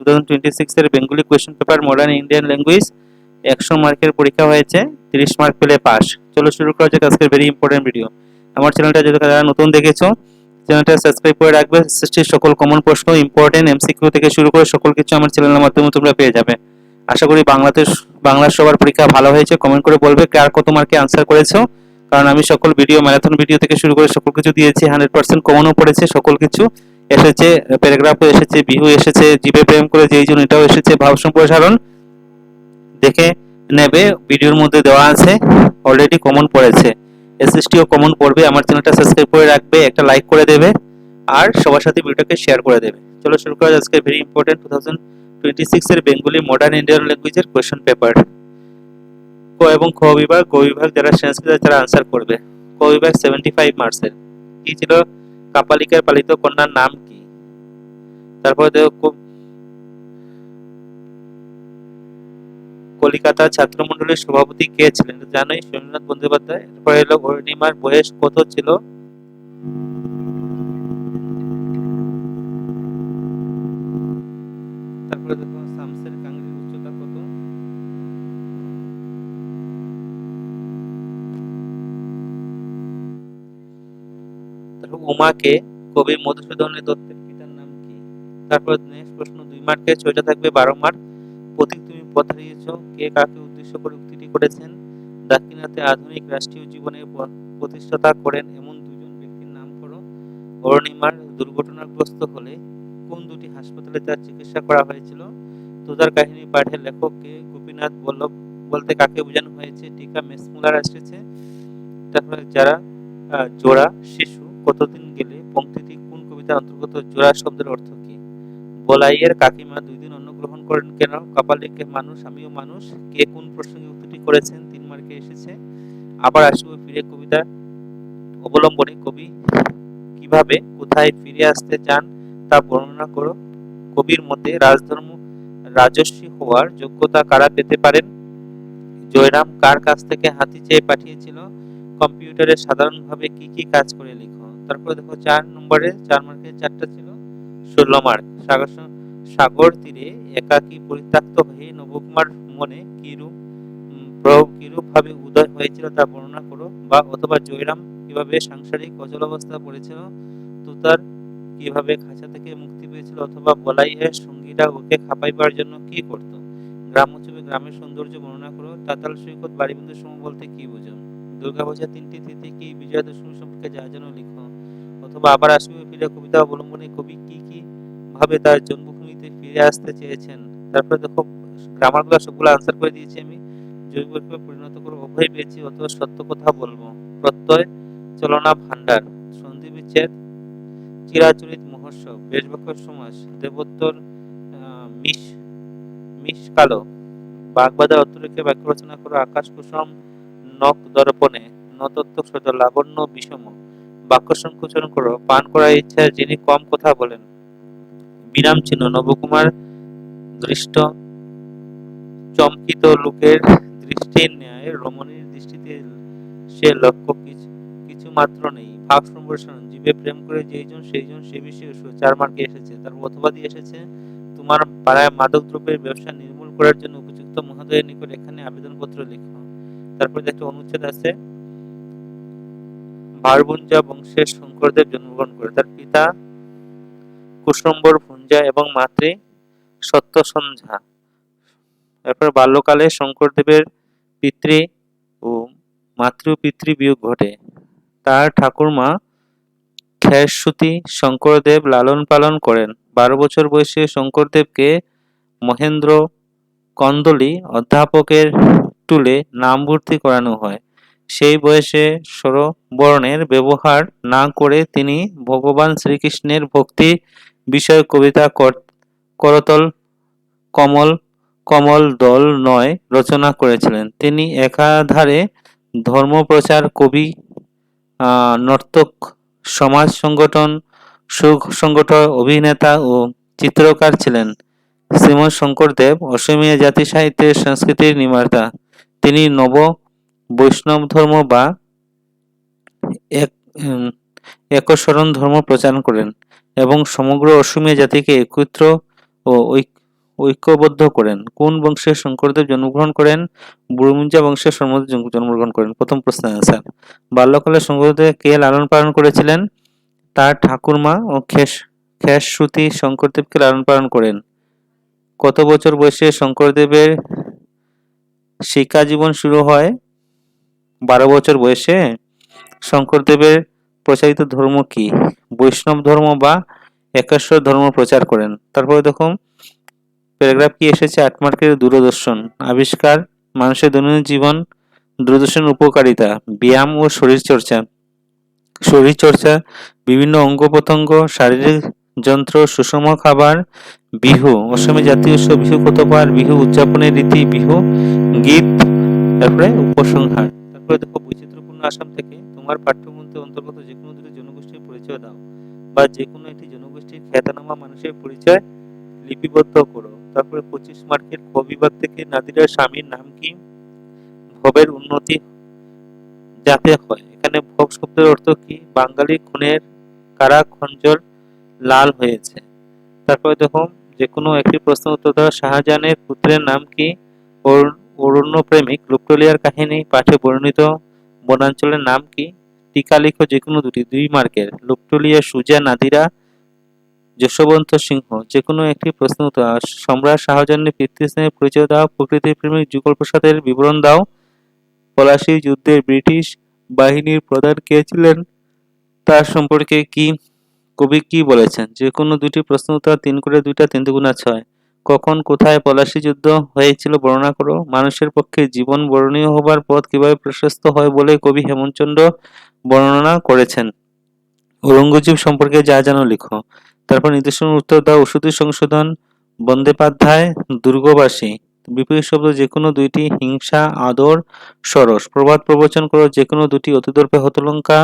2026 এর Bengali question paper modern Indian language 100 মার্কের পরীক্ষা হয়েছে, 30 মার্ক পেলে পাস। চলো শুরু করা যাক আজকের ভেরি ইম্পর্টেন্ট ভিডিও। আমার চ্যানেলটা যদি যারা নতুন দেখেছো চ্যানেলটা সাবস্ক্রাইব করে রাখবে। এসএসসির সকল কমন প্রশ্ন, ইম্পর্টেন্ট এমসিকিউ থেকে শুরু করে সকল কিছু আমার চ্যানেলের মাধ্যমে তোমরা পেয়ে যাবে। আশা করি বাংলার সবার পরীক্ষা ভালো হয়েছে। কমেন্ট করে বলবে কার কত মার্কে আনসার করেছো, কারণ আমি সকল ভিডিও ম্যারাথন ভিডিও থেকে শুরু করে সকল কিছু দিয়েছি। 100% কমনও পড়েছে, সকল কিছু এসেছে, প্যারাগ্রাফও এসেছে, বিহু এসেছে, জীবে প্রেম করে যেই জন এটাও এসেছে, ভাব সম্প্রসারণ দেখে নেবে, ভিডিওর মধ্যে দেওয়া আছে, অলরেডি কমন পড়েছে। এসএসটিও কমন পড়বে। আমার চ্যানেলটা সাবস্ক্রাইব করে রাখবে, একটা লাইক করে দেবে আর সবার সাথে ভিডিওটাকে শেয়ার করে দেবে। চলো শুরু করা যাক আজকে ভেরি ইম্পর্টেন্ট 2026 এর বেঙ্গলি মডার্ন ইন্ডিয়ান ল্যাঙ্গুয়েজের কোয়েশ্চেন পেপার। ক এবং খ বিভাগ, গ বিভাগ যারা সংস্কৃত তারা আনসার করবে। ক বিভাগ 75 মার্কসের। কি ছিল? কাপালিকার পালিত কন্যার নাম কি? তারপরে দেখো কলিকাতা ছাত্রমণ্ডলীর সভাপতি কে ছিলেন? জানোই, সমীরনাথ বন্দ্যোপাধ্যায়। এরপরে এলো অরুণিমার বয়স কত ছিল? তারপরে দেখো শামসের কাংড়ির উচ্চতা কত? তারপর উমাকে কবি মধুসূদন দত্তের পিতার নাম কি? তারপর নেক্সট প্রশ্ন 2 মার্কের, 6টা থাকবে 12 মার্ক। প্রতীক তুমি পথ হারিয়েছ, কে কাকে উদ্দেশ্য করে উক্তিটি করেছেন? দাক্ষিণাত্যে আধুনিক রাষ্ট্রীয় জীবনের প্রতিষ্ঠাতা করেন এমন দুজন ব্যক্তির নাম করো। অরুণিমার দুর্ঘটনাগ্রস্ত হলে কোন দুটি হাসপাতালে তার চিকিৎসা করা হয়েছিল? তোতার কাহিনী পাঠের লেখককে গোপীনাথ বল্লভ বলতে কাকে বোঝানো হয়েছে? টিকা মেসমুলার এসেছে। তারপরে যারা জোড়া শিশু কতদিন গেলে পংক্তিটি কোন কবিতার অন্তর্গত? জোড়া শব্দের অর্থ কি? বলাইয়ের কাকিমা 2 দিন অন্ন গ্রহণ করেন কেন? কপালিকে মানুষ আমিও মানুষ কে কোন প্রসঙ্গে উক্তিটি করেছেন? 3 মার্কে এসেছে। আবার আসবো ফিরে কবিতা অবলম্বনে কবি কিভাবে কোথায় ফিরে আসতে চান তা বর্ণনা করো। কবির মতে রাজস্বী হওয়ার যোগ্যতা কারা পেতে পারেন? জয়রাম কার কাছ থেকে হাতি চেয়ে পাঠিয়েছিল? কম্পিউটারে সাধারণভাবে কি কি কাজ করে লিখো। তারপরে দেখো 4 নম্বরে 4 মার্কের 4টা ছিল 16 মার্ক। সাগর তীরে একাকী পরিত্যক্ত হয়ে নবকুমার মনে কিরূপ ভাবে উদয় হয়েছিল তা বর্ণনা করো। বা অথবা জয়রাম কিভাবে সাংসারিক অচল অবস্থা পড়েছিল? তুতার কিভাবে খাঁচা থেকে মুক্তি পেয়েছিল? অথবা বলাইয়ের সঙ্গীরা ওকে খাপাইবার জন্য কি করত? গ্রাম্য ছবি গ্রামের সৌন্দর্য বর্ণনা করো। তাতাল সৈকত বাড়িবন্ধু সম বলতে কি বোঝো? দুর্গাপূজা 3টি তিথি কি? বিজয়া দশমী সম্পর্কে যা জানো লিখো। অথবা আবার আসবে ফিরে কবিতা অবলম্বনে কবি কি কি ভাবে তার জন্মভূমিতে ফিরে আসতে চেয়েছেন। তারপরে দেখো গ্রামারগুলো সবগুলো আনসার করে দিয়েছি আমি। জৈব রূপে পরিণত করে অভয় পেয়েছি, অথবা সত্য কথা বলবো। প্রত্যয় চলনা ভান্ডার, সন্ধি বিচ্ছেদ, চিরাচরিত মহোৎসব, বেশবাক্য সমাস, দেবোত্তর মিশ কালো, বাগবাজার অর্থরেখে বাক্য রচনা করো। আকাশ কুসুম নখ দর্পণে, নতত্ত্ব সদ লাবণ্য বিষম, বাক্য সংকোচন করো। পান করার ইচ্ছা যিনি কম কথা বলেন। বিরাম চিহ্ন নবকুমার দৃষ্ট চমকিত লোকের দৃষ্টির ন্যায় রমণীর দৃষ্টিতে সে লক্ষ্য কিছু মাত্র নেই। ভাব সম্প্রসারণ, জীবে প্রেম করে যেইজন সেইজন সে বিষয়ে 4 মার্কে এসেছে। তার অথবা দিয়ে এসেছে তোমার পাড়ায় মাদক দ্রব্যের ব্যবসা নির্মূল করার জন্য উপযুক্ত মহোদয়ের নিকট এখানে আবেদনপত্র লিখো। তারপরে একটা অনুচ্ছেদ আছে, ভারভুঞ্জা বংশের শঙ্করদেব জন্মগ্রহণ করে। তার পিতা কুসুম্বর ভুঞ্জা এবং মাতৃ সত্যসন্ধ্যা। তারপর বাল্যকালে শঙ্করদেবের পিতৃ ও মাতৃ বিয়োগ ঘটে। তার ঠাকুরমা খেরসুতি শঙ্করদেব লালন পালন করেন। 12 বছর বয়সে শঙ্করদেবকে মহেন্দ্র কন্দলি অধ্যাপকের টুলে নাম ভর্তি করানো হয়। সেই বয়সে স্বরবর্ণের ব্যবহার না করে তিনি ভগবান শ্রীকৃষ্ণের ভক্তি বিষয়ক কবিতা করতল কমল কমল দল নয় রচনা করেছিলেন। তিনি একাধারে ধর্মপ্রচার কবি, নর্তক, সমাজ সংগঠন, সুখ সংগঠক, অভিনেতা ও চিত্রকার ছিলেন। শ্রীমৎ শঙ্করদেব অসমীয়া জাতি সাহিত্যের সংস্কৃতির নির্মাতা। তিনি নব বৈষ্ণব ধর্ম বা একশরণ ধর্ম প্রচার করেন এবং সমগ্র অসমীয়া জাতিকে একত্র ও ঐক্যবদ্ধ করেন? কোন বংশে শঙ্করদেব জন্মগ্রহণ করেন? বুড়িমুঞ্জা বংশের শর্মদেব জন্মগ্রহণ করেন। প্রথম প্রশ্নের আনসার। বাল্যকালে শঙ্করদেব কে লালন পালন করেছিলেন? তার ঠাকুরমা ও খেসশ্রুতি শঙ্করদেবকে লালন পালন করেন। কত বছর বয়সে শঙ্করদেবের শিক্ষা জীবন শুরু হয়? 12 বছর বয়সে। শঙ্করদেবের প্রচারিত ধর্ম কি? বৈষ্ণব ধর্ম বা একেশ্বর ধর্ম প্রচার করেন। তারপরে দেখো প্যারাগ্রাফ কি এসেছে 8 মার্কের। দূরদর্শন আবিষ্কার, মানুষের দৈনন্দিন জীবন, দূরদর্শনের উপকারিতা, ব্যায়াম ও শরীরচর্চা, বিভিন্ন অঙ্গ প্রত্যঙ্গ, শারীরিক যন্ত্র, সুষম খাবার, বিহু, অসমে জাতীয় উৎসব বিহু কতবার, বিহু উদযাপনের রীতি, বিহু গীত, তারপরে উপসংহার। তারপরে দেখো বৈচিত্র্যপূর্ণ আসাম থেকে তোমার পাঠ্যগ্রন্থের অন্তর্গত যে কোনো দুটি জনগোষ্ঠীর পরিচয় দাও বা যে কোনো একটি জনগোষ্ঠীর খ্যাতনামা মানুষের পরিচয় লিপিবদ্ধ করো। তারপরে 25 মার্কের খ বিভাগ থেকে নাদিরার স্বামীর নাম কি? ভবের উন্নতি যাতে হয়। এখানে ভোগ শব্দের অর্থ কি? বাঙালি খুনের কারা খঞ্জর লাল হয়েছে। তারপরে দেখো যে কোনো একটি প্রশ্ন উত্তর দাও। শাহজাহানের পুত্রের নাম কি? অরণ্য প্রেমিক। লুপ্তলিয়ার কাহিনী পাঠে বর্ণিত বনাঞ্চলের নাম কি? টিকা লিখো যে কোনো দুটি। 2 মার্কের লুপ্তলিয়া সুজা নাদিরা যশবন্ত সিংহ। যে কোনো একটি প্রশ্ন উত্তর। সম্রাট শাহজাহানের পিতৃস্নেহের পরিচয় দাও। প্রকৃতি প্রেমিক যুগল প্রসাদের বিবরণ দাও। পলাশী যুদ্ধের ব্রিটিশ বাহিনীর প্রধান কে ছিলেন? তার সম্পর্কে কি কবি কি বলেছেন? যে কোনো দুটি প্রশ্ন উত্তর। 3 করে 2টা 3 দুগুণা 6। কখন কোথায় পলাশী যুদ্ধ হয়েছিল বর্ণনা করো। মানুষের পক্ষে জীবন বরণীয় হবার পথ কিভাবে প্রশস্ত হয় বলে কবি হেমচন্দ্র বর্ণনা করেছেন। ঔরঙ্গজেব সম্পর্কে যা জানো লিখো। তারপর নির্দেশনার উত্তর দাও। ওষুধি সংশোধন, বন্দ্যোপাধ্যায়, দুর্গবাসী। বিপরীত শব্দ যে কোনো দুইটি। হিংসা, আদর, সরস। প্রবাদ প্রবচন করো যে কোনো দুটি। অতিদর্পে হতলঙ্কা,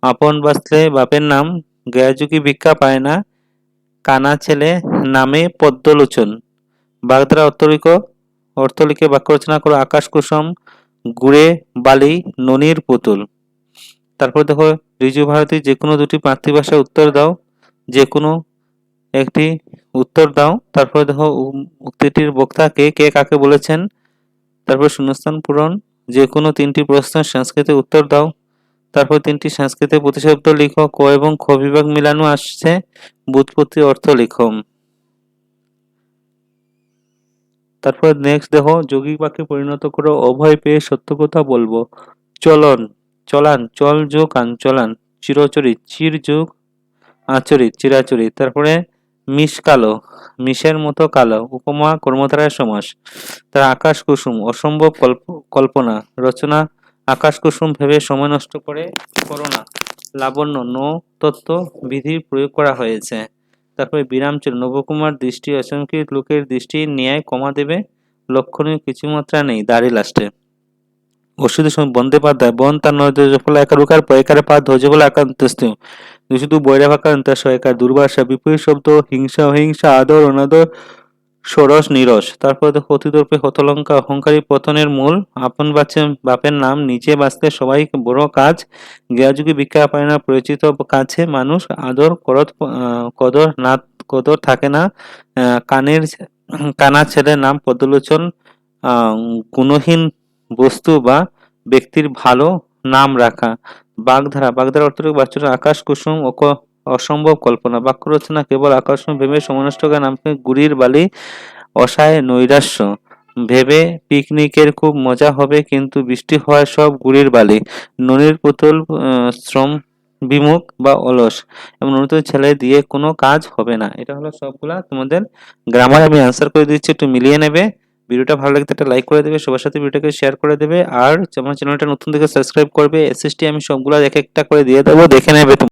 আপন বাঁচলে বাপের নাম, জ্ঞাযুগী ভিক্ষা পায় না, কানা ছেলে নামে পদ্মলোচন। বাগধারা অর্থ লিখে বাক্য রচনা করো। আকাশ কুসুম, গুড়ে বালি, ননির পুতুল। তারপর দেখো ঋজু ভারতী যে কোনো দুটি মাতৃভাষায় উত্তর দাও। যে কোনো একটি উত্তর দাও। তারপর দেখো উক্তিটির বক্তা কে? কে কাকে বলেছেন? তারপর শূন্যস্থান পূরণ। যে কোনো 3টি প্রশ্নের সংস্কৃতে উত্তর দাও। তারপর 3টি সংস্কৃতে প্রতিশব্দ লিখো। ক এবং খ বিভাগ মিলানো আসছে। ব্যুৎপত্তি অর্থ লিখো। তারপর নেক্সট দেখো যৌগিক বাক্যে পরিণত করো। অভয় পেয়ে সত্য কথা বলবো। চলন, চলান, চল যোগ আঞ্চলান। চিরচরিত, চির যোগ আচরিত, চিরাচরিত। তারপরে মিশ কালো, মিশের মতো কালো। উপমা কর্মধারয় সমাস। তার আকাশ কুসুম, অসম্ভব কল্পনা। রচনা আকাশ কুসুম ভেবে সময় নষ্ট করো না। লাবণ্য, নো তত্ত্ব বিধির প্রয়োগ করা হয়েছে। তারপরে বিরামচিহ্ন, নবকুমার দৃষ্টি অসংখ্যিত লোকের দৃষ্টি ন্যায় কমা দেবে। লক্ষণীয় কিছুমাত্রা নেই, দাড়ি লাস্টে। ওষুধের সময় বন্দ্যোপাধ্যায় বন তার নজফলা একার উকার পয়কারে পা ধ্বজবল একান্তস্থ শুধু বৈরা ভাকার সহায়কার দুর্বাসা। বিপরীত শব্দ হিংসা অহিংসা, আদর অনাদর, ষোড়শ নিরস। তারপর দেখো অতিদর্পে হতলঙ্কা, অহংকারী পতনের মূল। আপন বাপের নাম, নিজে বাঁচতে সবাই বড় কাজ। জ্ঞাযুগী ভিক্ষা পায় না, পরিচিত কাছে মানুষ। আদর কদর থাকে না। কানা ছেলের নাম পদ্মলোচন। গুণহীন বস্তু বা ব্যক্তির ভালো নাম রাখা। বাগধারা অর্থ বাচ্চারা আকাশ কুসুম অসম্ভব কল্পনা। বাক্য রচনা কেবল আকর্ষণ ভেবে সমনষ্ট নামকে গুড়ির বালি, অসায় নৈরাশ্য। ভেবে পিকনিকের খুব মজা হবে কিন্তু বৃষ্টি হয় সব গুড়ির বালি। ননির পুতুল শ্রম বিমুখ বা অলস এবং নতুন ছেলে দিয়ে কোনো কাজ হবে না। এটা হলো সবগুলা তোমাদের গ্রামার। আমি অ্যান্সার করে দিচ্ছি, একটু মিলিয়ে নেবে। ভিডিওটা ভালো লাগলে একটা লাইক করে দেবে, সবার সাথে ভিডিওটাকে শেয়ার করে দেবে। আর আমার চ্যানেলটা নতুন দেখে সাবস্ক্রাইব করবে। এসএসটি আমি সবগুলা এক একটা করে দিয়ে দেবো, দেখে নেবে।